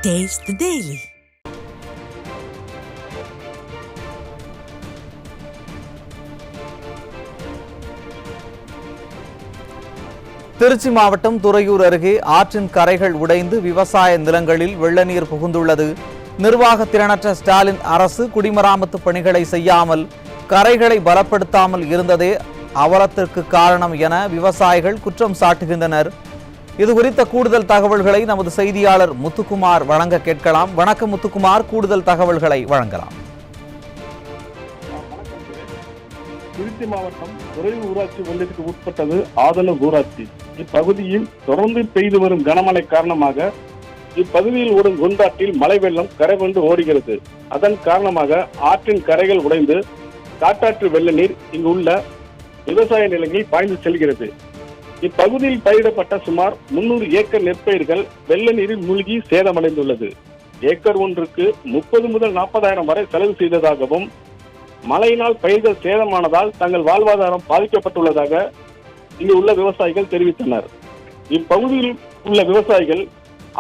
Taste the Daily. Trichy மாவட்டம் துறையூர் அருகே ஆற்றின் கரைகள் உடைந்து விவசாய நிலங்களில் வெள்ள நீர் புகுந்துள்ளது. நிர்வாக திறனற்ற ஸ்டாலின் அரசு குடிமராமத்து பணிகளை செய்யாமல் கரைகளை பலப்படுத்தாமல் இருந்ததே அவலத்திற்கு காரணம் என விவசாயிகள் குற்றம் சாட்டுகின்றனர். இதுகுறித்த கூடுதல் தகவல்களை நமது செய்தியாளர் முத்துக்குமார் வழங்க கேட்கலாம். வணக்கம் முத்துக்குமார், கூடுதல் தகவல்களை வழங்கலாம். திருச்சி மாவட்டம் துறையூர் ஊராட்சி ஒன்றியத்துக்கு உட்பட்டது ஆதனூர் ஊராட்சி. இப்பகுதியில் தொடர்ந்து பெய்து வரும் கனமழை காரணமாக இப்பகுதியில் ஓடும் குண்டாற்றில் மழை வெள்ளம் கரை கொண்டு ஓடுகிறது. அதன் காரணமாக ஆற்றின் கரைகள் உடைந்து காட்டாற்று வெள்ள நீர் இங்கு உள்ள விவசாய நிலங்களில் பாய்ந்து செல்கிறது. இப்பகுதியில் பயிரிடப்பட்ட சுமார் 300 ஏக்கர் நெற்பயிர்கள் வெள்ள நீரில் மூழ்கி சேதமடைந்துள்ளது. ஏக்கர் ஒன்றுக்கு 30 முதல் 40,000 வரை செலவு செய்ததாகவும் மழையினால் பயிர்கள் சேதமானதால் தங்கள் வாழ்வாதாரம் பாதிக்கப்பட்டுள்ளதாக இங்கு உள்ள விவசாயிகள் தெரிவித்தனர். இப்பகுதியில் உள்ள விவசாயிகள்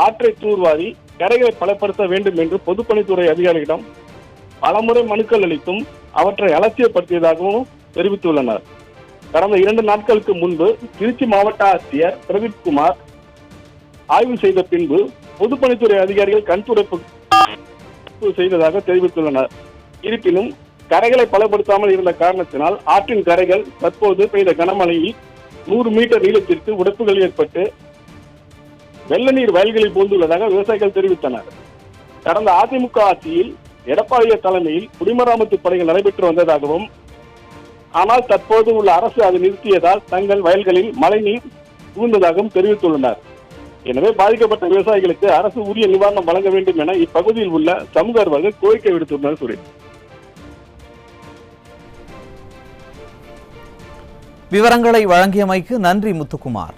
ஆற்றை தூர்வாரி கரைகளை பலப்படுத்த வேண்டும் என்று பொதுப்பணித்துறை அதிகாரிகளிடம் பலமுறை மனுக்கள் அளித்தும் அவற்றை அலட்சியப்படுத்தியதாகவும் தெரிவித்துள்ளனர். கடந்த 2 நாட்களுக்கு முன்பு திருச்சி மாவட்ட ஆட்சியர் பிரதீப் குமார் ஆய்வு செய்த பின்பு பொதுப்பணித்துறை அதிகாரிகள் கண்துடைப்பு செய்ததாக தெரிவித்துள்ளனர். இருப்பினும் கரைகளை பலப்படுத்தாமல் இருந்த காரணத்தினால் ஆற்றின் கரைகள் தற்போது பெய்த கனமழையில் 100 மீட்டர் நீளத்திற்கு உடைப்புகள் ஏற்பட்டு வெள்ள நீர் வயல்களில் பூந்துள்ளதாக விவசாயிகள் தெரிவித்தனர். கடந்த அதிமுக ஆட்சியில் எடப்பாடி தலைமையில் குடிமராமத்து பணிகள் நடைபெற்று வந்ததாகவும், ஆனால் தற்போது உள்ள அரசு அதை நிறுத்தியதால் தங்கள் வயல்களில் மழைநீர் புகுந்ததாகவும் தெரிவித்துள்ளனர். எனவே பாதிக்கப்பட்ட விவசாயிகளுக்கு அரசு உரிய நிவாரணம் வழங்க வேண்டும் என இப்பகுதியில் உள்ள சமூக ஆர்வலர்கள் கோரிக்கை விடுத்துள்ளனர். சுரேஷ், விவரங்களை வழங்கியமைக்கு நன்றி முத்துக்குமார்.